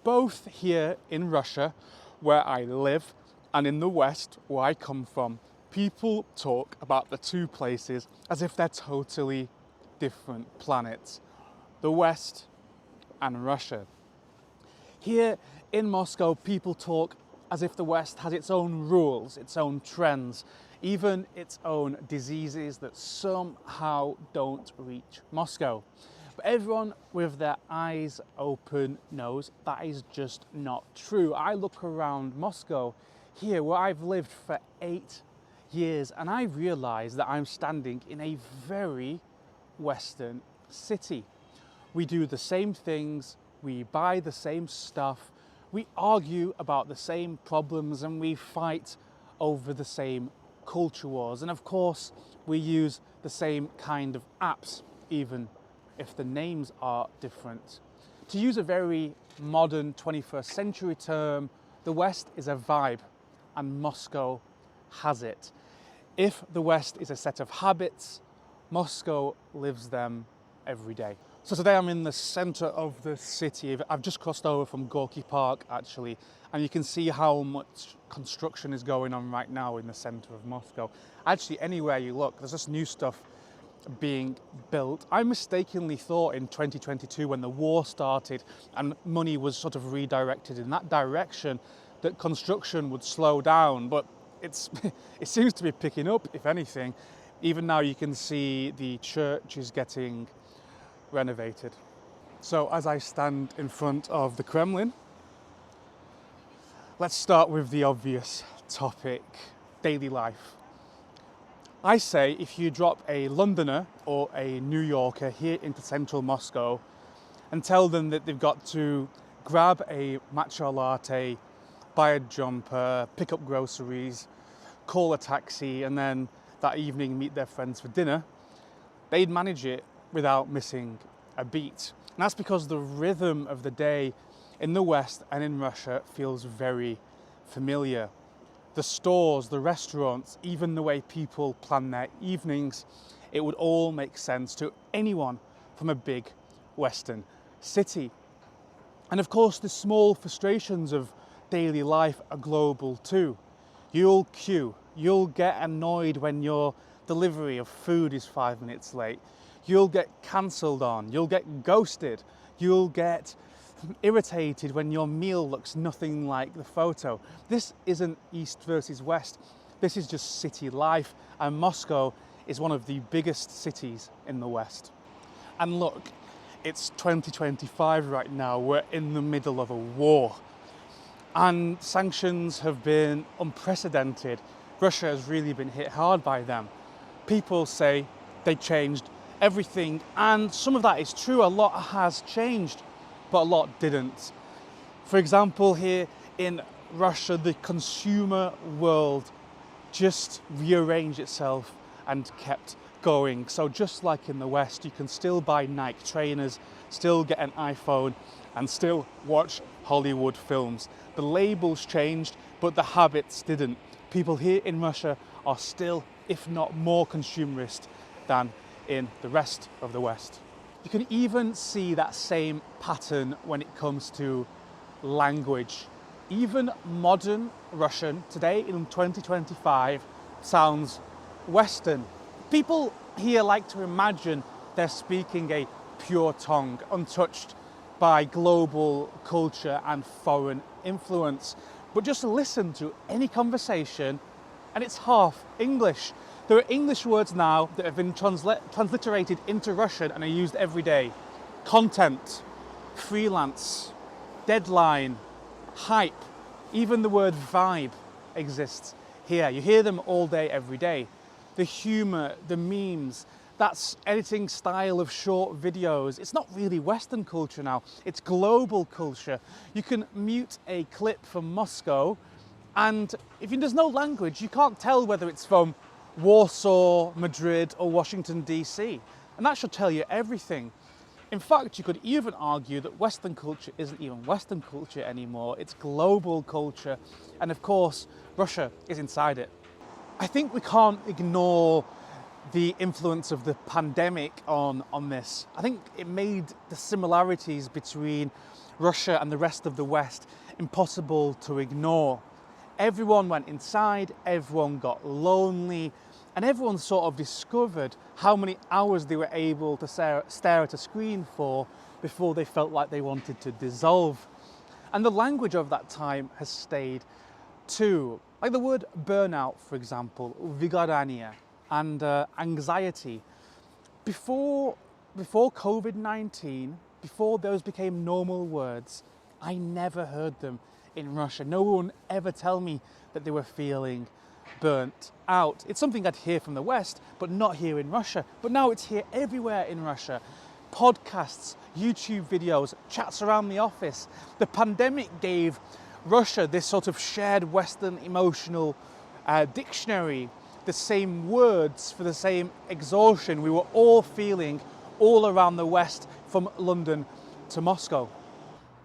both here in Russia, where I live, and in the West, where I come from, people talk about the two places as if they're totally different planets. The West and Russia. Here in Moscow, people talk as if the West has its own rules, its own trends, even its own diseases that somehow don't reach Moscow. But everyone with their eyes open knows that is just not true. I look around Moscow here, where I've lived for 8 years, and I realise that I'm standing in a very Western city. We do the same things, we buy the same stuff, we argue about the same problems, and we fight over the same culture wars. And of course, we use the same kind of apps, even if the names are different. To use a very modern 21st century term, the West is a vibe, and Moscow has it. If the West is a set of habits, Moscow lives them every day. So today I'm in the center of the city. I've just crossed over from Gorky Park actually, and you can see how much construction is going on right now in the center of Moscow. Actually, anywhere you look, there's just new stuff being built. I mistakenly thought in 2022, when the war started and money was sort of redirected in that direction, that construction would slow down, but it seems to be picking up, if anything. Even now you can see the church is getting renovated. So as I stand in front of the Kremlin, let's start with the obvious topic, daily life. I say if you drop a Londoner or a New Yorker here into central Moscow and tell them that they've got to grab a matcha latte, buy a jumper, pick up groceries, call a taxi, and then that evening meet their friends for dinner, they'd manage it without missing a beat. And that's because the rhythm of the day in the West and in Russia feels very familiar. The stores, the restaurants, even the way people plan their evenings, it would all make sense to anyone from a big Western city. And of course, the small frustrations of daily life are global too. You'll queue, you'll get annoyed when your delivery of food is 5 minutes late, you'll get cancelled on, you'll get ghosted, you'll get irritated when your meal looks nothing like the photo. This isn't East versus West, this is just city life, and Moscow is one of the biggest cities in the West. And look, it's 2025 right now, we're in the middle of a war. And sanctions have been unprecedented. Russia has really been hit hard by them. People say they changed everything, and some of that is true. A lot has changed, but a lot didn't. For example, here in Russia, the consumer world just rearranged itself and kept going. So just like in the West, you can still buy Nike trainers, still get an iPhone, and still watch Hollywood films. The labels changed, but the habits didn't. People here in Russia are still, if not more, consumerist than in the rest of the West. You can even see that same pattern when it comes to language. Even modern Russian today in 2025 sounds Western. People here like to imagine they're speaking a pure tongue, untouched by global culture and foreign influence. But just listen to any conversation and it's half English. There are English words now that have been transliterated into Russian and are used every day. Content, freelance, deadline, hype, even the word vibe exists here. You hear them all day, every day. The humor, the memes, that's editing style of short videos. It's not really Western culture now, it's global culture. You can mute a clip from Moscow, and if there's no language, you can't tell whether it's from Warsaw, Madrid, or Washington, DC. And that should tell you everything. In fact, you could even argue that Western culture isn't even Western culture anymore, it's global culture. And of course, Russia is inside it. I think we can't ignore the influence of the pandemic on this. I think it made the similarities between Russia and the rest of the West impossible to ignore. Everyone went inside, everyone got lonely, and everyone sort of discovered how many hours they were able to stare at a screen for before they felt like they wanted to dissolve. And the language of that time has stayed too. Like the word burnout, for example, vygodania, and anxiety. Before COVID-19, before those became normal words, I never heard them in Russia. No one ever tell me that they were feeling burnt out. It's something I'd hear from the West, but not here in Russia. But now it's here everywhere in Russia. Podcasts, YouTube videos, chats around the office. The pandemic gave Russia this sort of shared Western emotional dictionary, the same words for the same exhaustion we were all feeling all around the West, from London to Moscow.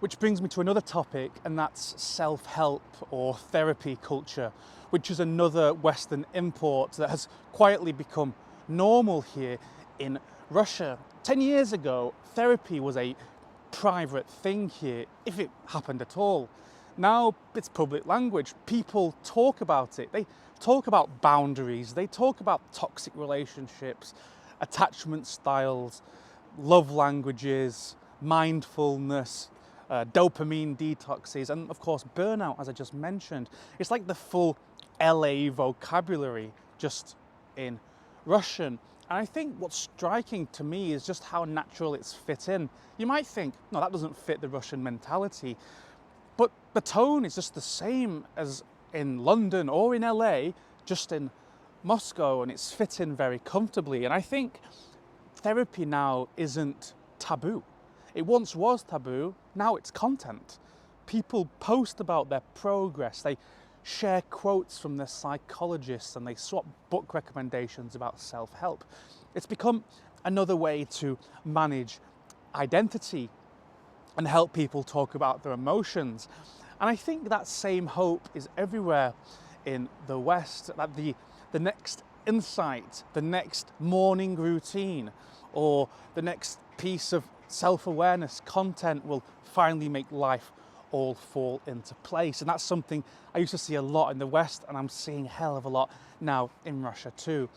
Which brings me to another topic, and that's self-help or therapy culture, which is another Western import that has quietly become normal here in Russia. 10 years ago, therapy was a private thing here, if it happened at all. Now it's public language. People talk about it. They talk about boundaries. They talk about toxic relationships, attachment styles, love languages, mindfulness, dopamine detoxes, and of course burnout, as I just mentioned. It's like the full LA vocabulary, just in Russian. And I think what's striking to me is just how natural it's fit in. You might think, no, that doesn't fit the Russian mentality, but the tone is just the same as in London or in LA, just in Moscow, and it's fit in very comfortably. And I think therapy now isn't taboo. It once was taboo, now it's content. People post about their progress, they share quotes from their psychologists, and they swap book recommendations about self-help. It's become another way to manage identity and help people talk about their emotions. And I think that same hope is everywhere in the West, that the next insight, the next morning routine, or the next piece of self-awareness content will finally make life all fall into place. And that's something I used to see a lot in the West, and I'm seeing a hell of a lot now in Russia too.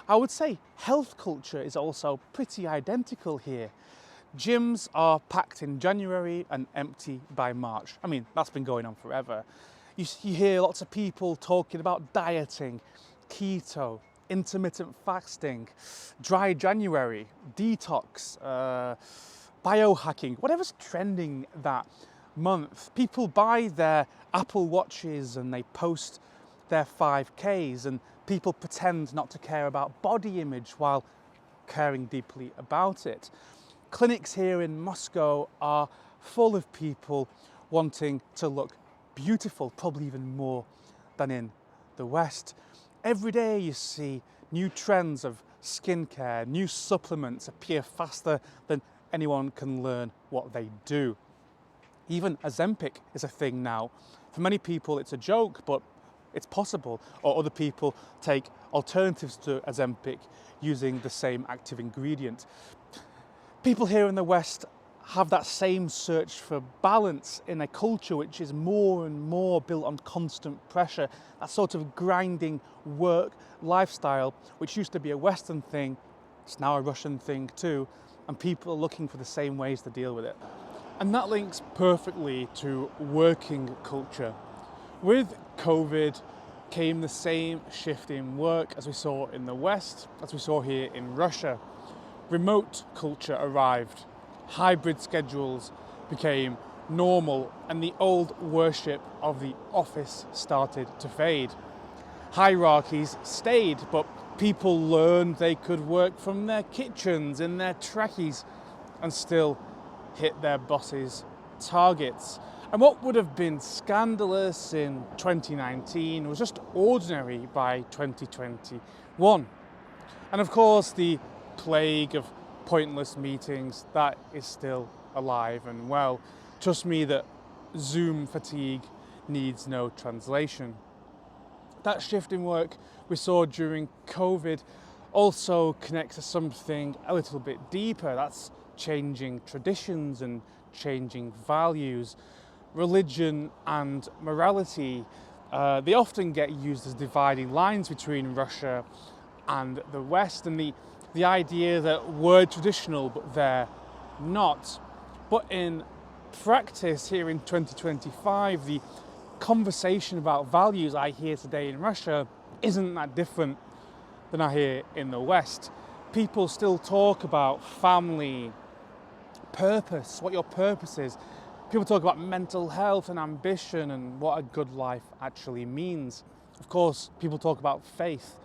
I would say health culture is also pretty identical here. Gyms are packed in January and empty by March. I mean, that's been going on forever. You hear lots of people talking about dieting, keto, intermittent fasting, dry January, detox, biohacking, whatever's trending that month. People buy their Apple Watches and they post their 5Ks, and people pretend not to care about body image while caring deeply about it. Clinics here in Moscow are full of people wanting to look beautiful, probably even more than in the West. Every day you see new trends of skincare, new supplements appear faster than anyone can learn what they do. Even Ozempic is a thing now. For many people it's a joke, but it's possible. Or other people take alternatives to Ozempic using the same active ingredient. People here in the West have that same search for balance in a culture which is more and more built on constant pressure. That sort of grinding work lifestyle, which used to be a Western thing, it's now a Russian thing too, and people are looking for the same ways to deal with it. And that links perfectly to working culture. With COVID came the same shift in work as we saw in the West, as we saw here in Russia. Remote culture arrived. Hybrid schedules became normal, and the old worship of the office started to fade. Hierarchies stayed, but people learned they could work from their kitchens in their trackies and still hit their bosses' targets. And what would have been scandalous in 2019 was just ordinary by 2021. And of course, the plague of pointless meetings, that is still alive and well. Trust me that Zoom fatigue needs no translation. That shift in work we saw during COVID also connects to something a little bit deeper. That's changing traditions and changing values. Religion and morality, they often get used as dividing lines between Russia and the West, and the idea that we're traditional but they're not. But in practice here in 2025, the conversation about values I hear today in Russia isn't that different than I hear in the West. People still talk about family, purpose, what your purpose is. People talk about mental health and ambition and what a good life actually means. Of course, people talk about faith.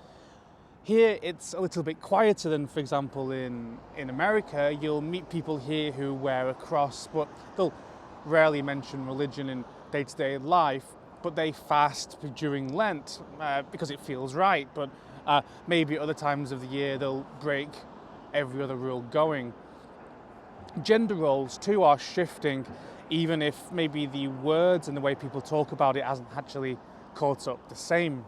Here it's a little bit quieter than, for example, in America. You'll meet people here who wear a cross, but they'll rarely mention religion in day-to-day life, but they fast during Lent because it feels right, but maybe at other times of the year they'll break every other rule going. Gender roles too are shifting, even if maybe the words and the way people talk about it hasn't actually caught up the same.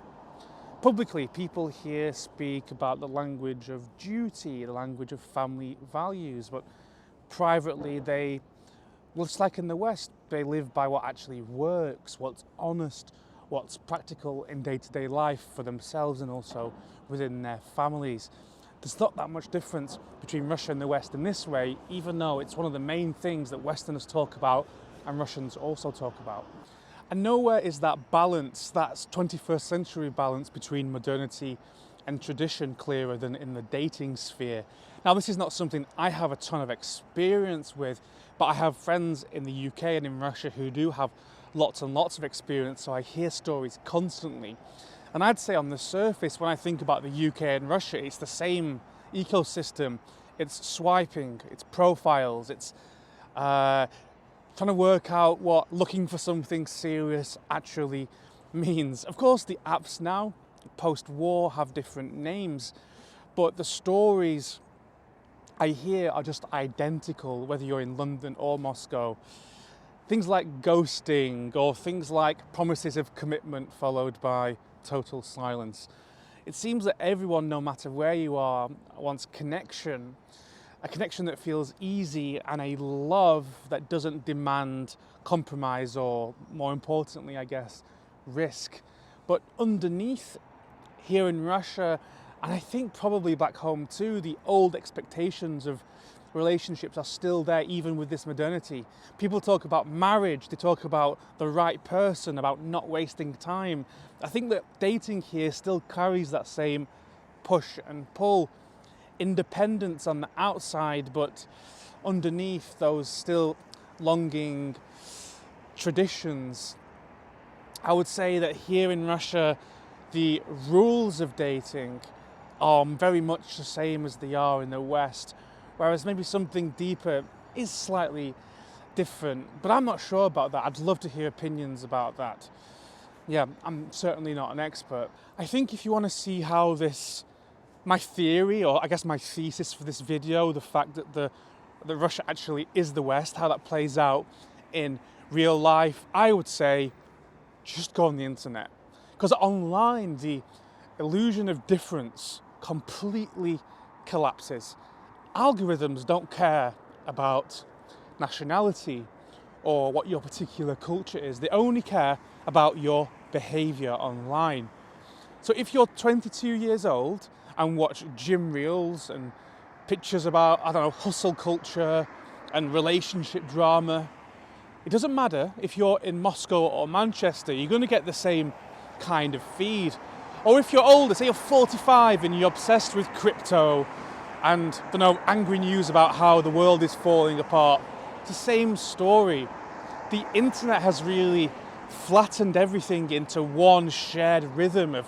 Publicly, people here speak about the language of duty, the language of family values, but privately they, well, it's like in the West, they live by what actually works, what's honest, what's practical in day-to-day life for themselves and also within their families. There's not that much difference between Russia and the West in this way, even though it's one of the main things that Westerners talk about and Russians also talk about. And nowhere is that balance, that 21st century balance between modernity and tradition clearer than in the dating sphere. Now, this is not something I have a ton of experience with, but I have friends in the UK and in Russia who do have lots and lots of experience, so I hear stories constantly. And I'd say on the surface, when I think about the UK and Russia, it's the same ecosystem. It's swiping, it's profiles, it's trying to work out what looking for something serious actually means. Of course, the apps now, post-war, have different names, but the stories I hear are just identical, whether you're in London or Moscow. Things like ghosting or things like promises of commitment followed by total silence. It seems that everyone, no matter where you are, wants connection, a connection that feels easy and a love that doesn't demand compromise or, more importantly, I guess, risk. But underneath, here in Russia, and I think probably back home too, the old expectations of relationships are still there even with this modernity. People talk about marriage, they talk about the right person, about not wasting time. I think that dating here still carries that same push and pull. Independence on the outside, but underneath those still longing traditions. I would say that here in Russia, the rules of dating are very much the same as they are in the West, whereas maybe something deeper is slightly different, but I'm not sure about that. I'd love to hear opinions about that. Yeah, I'm certainly not an expert. I think if you want to see how my theory, or I guess my thesis for this video, the fact that Russia actually is the West, how that plays out in real life, I would say just go on the internet. Because online, the illusion of difference completely collapses. Algorithms don't care about nationality or what your particular culture is. They only care about your behavior online. So if you're 22 years old and watch gym reels and pictures about, I don't know, hustle culture and relationship drama, it doesn't matter if you're in Moscow or Manchester, you're going to get the same kind of feed. Or if you're older, say you're 45 and you're obsessed with crypto and, I don't know, angry news about how the world is falling apart, it's the same story. The internet has really flattened everything into one shared rhythm of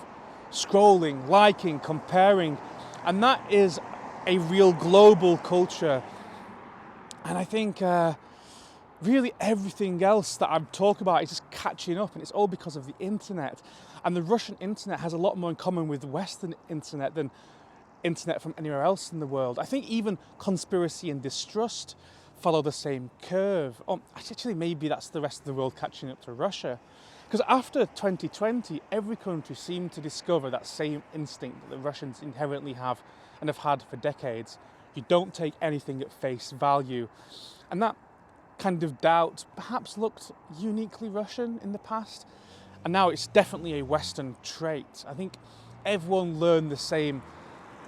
scrolling, liking, comparing, and that is a real global culture. And I think really everything else that I'm talking about is just catching up, and it's all because of the internet. And the Russian internet has a lot more in common with Western internet than internet from anywhere else in the world. I think even conspiracy and distrust follow the same curve. Actually, maybe that's the rest of the world catching up to Russia. Because after 2020, every country seemed to discover that same instinct that the Russians inherently have and have had for decades. You don't take anything at face value. And that kind of doubt perhaps looked uniquely Russian in the past, and now it's definitely a Western trait. I think everyone learned the same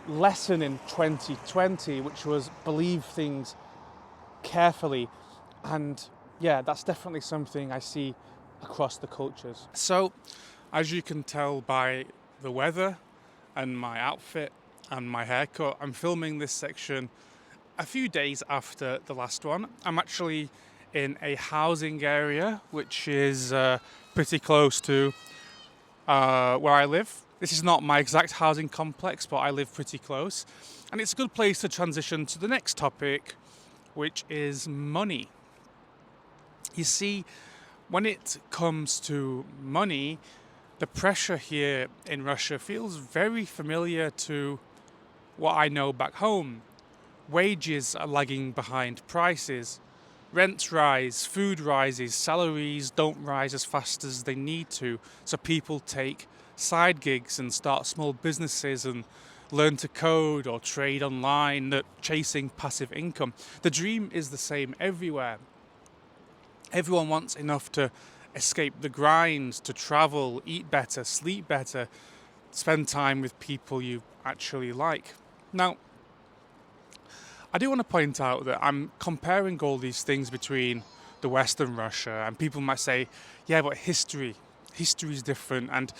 lesson in 2020, which was believe things carefully, and yeah, that's definitely something I see across the cultures. So, as you can tell by the weather and my outfit and my haircut, I'm filming this section a few days after the last one. I'm actually in a housing area which is pretty close to where I live. This is not my exact housing complex, but I live pretty close. And it's a good place to transition to the next topic, which is money. You see, when it comes to money, the pressure here in Russia feels very familiar to what I know back home. Wages are lagging behind prices. Rents rise, food rises, salaries don't rise as fast as they need to, so people take side gigs and start small businesses and learn to code or trade online, chasing passive income. The dream is the same everywhere. Everyone wants enough to escape the grind, to travel, eat better, sleep better, spend time with people you actually like. Now, I do want to point out that I'm comparing all these things between the West and Russia, and people might say, yeah, but history is different. And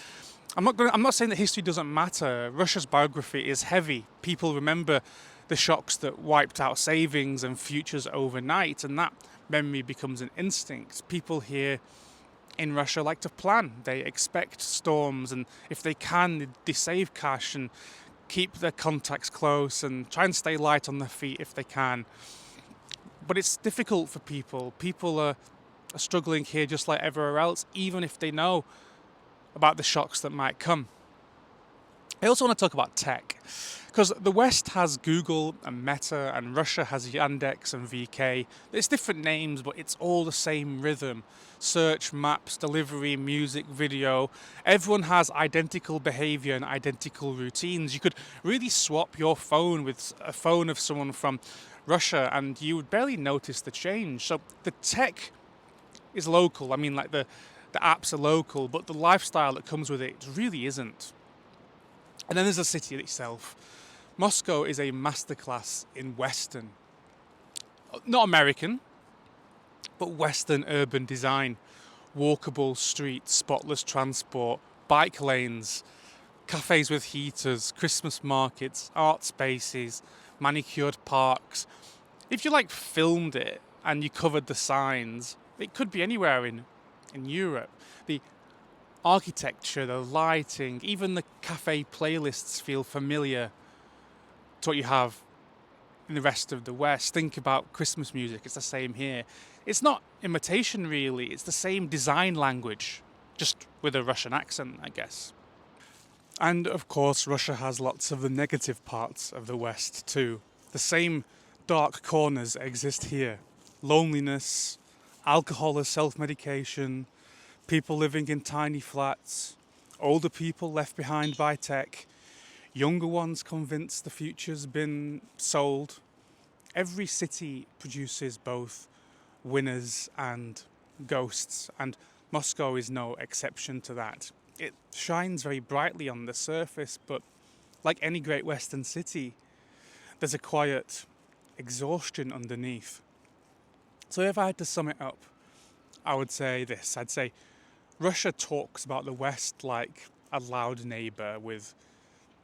I'm not saying that history doesn't matter. Russia's biography is heavy. People remember the shocks that wiped out savings and futures overnight, and that memory becomes an instinct. People here in Russia like to plan. They expect storms, and if they can, they save cash and keep their contacts close and try and stay light on their feet if they can. But it's difficult for people. People are struggling here just like everywhere else, even if they know about the shocks that might come. I also want to talk about tech, because the West has Google and Meta, and Russia has Yandex and VK. It's different names, but it's all the same rhythm. Search, maps, delivery, music, video. Everyone has identical behavior and identical routines. You could really swap your phone with a phone of someone from Russia and you would barely notice the change. So the tech is local. I mean, like the apps are local, but the lifestyle that comes with it really isn't. And then there's the city itself. Moscow is a masterclass in Western, not American, but Western urban design. Walkable streets, spotless transport, bike lanes, cafes with heaters, Christmas markets, art spaces, manicured parks. If you filmed it and you covered the signs, it could be anywhere in Europe. The architecture, the lighting, even the cafe playlists feel familiar to what you have in the rest of the West. Think about Christmas music, it's the same here. It's not imitation really, it's the same design language, just with a Russian accent, I guess. And of course, Russia has lots of the negative parts of the West too. The same dark corners exist here. Loneliness, alcohol as self-medication, people living in tiny flats, older people left behind by tech, younger ones convinced the future's been sold. Every city produces both winners and ghosts, and Moscow is no exception to that. It shines very brightly on the surface, but like any great Western city, there's a quiet exhaustion underneath. So if I had to sum it up, I would say this. I'd say Russia talks about the West like a loud neighbour with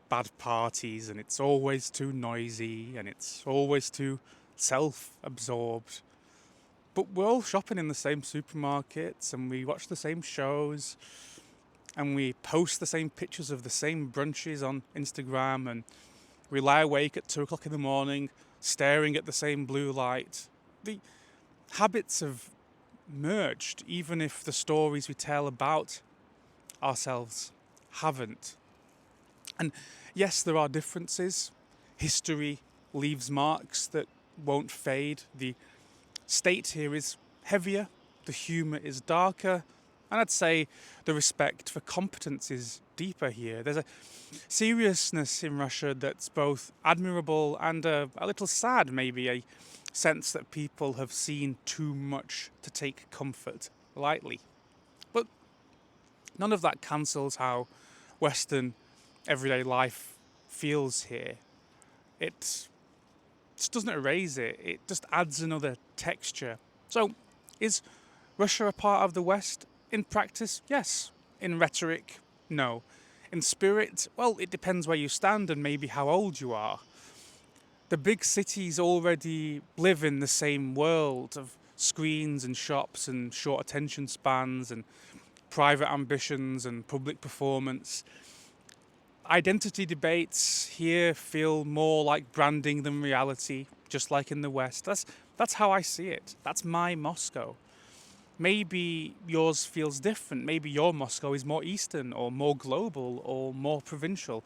bad parties, and it's always too noisy and it's always too self-absorbed. But we're all shopping in the same supermarkets and we watch the same shows and we post the same pictures of the same brunches on Instagram, and we lie awake at 2 o'clock in the morning staring at the same blue light. The habits have merged, even if the stories we tell about ourselves haven't. And yes, there are differences. History leaves marks that won't fade. The state here is heavier, the humour is darker, and I'd say the respect for competence is deeper here. There's a seriousness in Russia that's both admirable and a little sad, maybe, sense that people have seen too much to take comfort lightly. But none of that cancels how Western everyday life feels here. It just doesn't erase it, it just adds another texture. So, is Russia a part of the West? In practice, yes. In rhetoric, no. In spirit, well, it depends where you stand and maybe how old you are. The big cities already live in the same world of screens and shops and short attention spans and private ambitions and public performance. Identity debates here feel more like branding than reality, just like in the West. That's how I see it. That's my Moscow. Maybe yours feels different. Maybe your Moscow is more Eastern or more global or more provincial.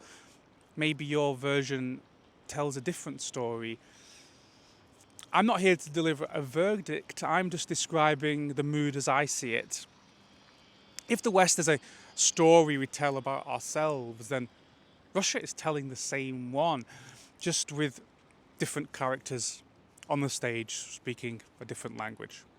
Maybe your version tells a different story. I'm not here to deliver a verdict, I'm just describing the mood as I see it. If the West is a story we tell about ourselves, then Russia is telling the same one, just with different characters on the stage speaking a different language.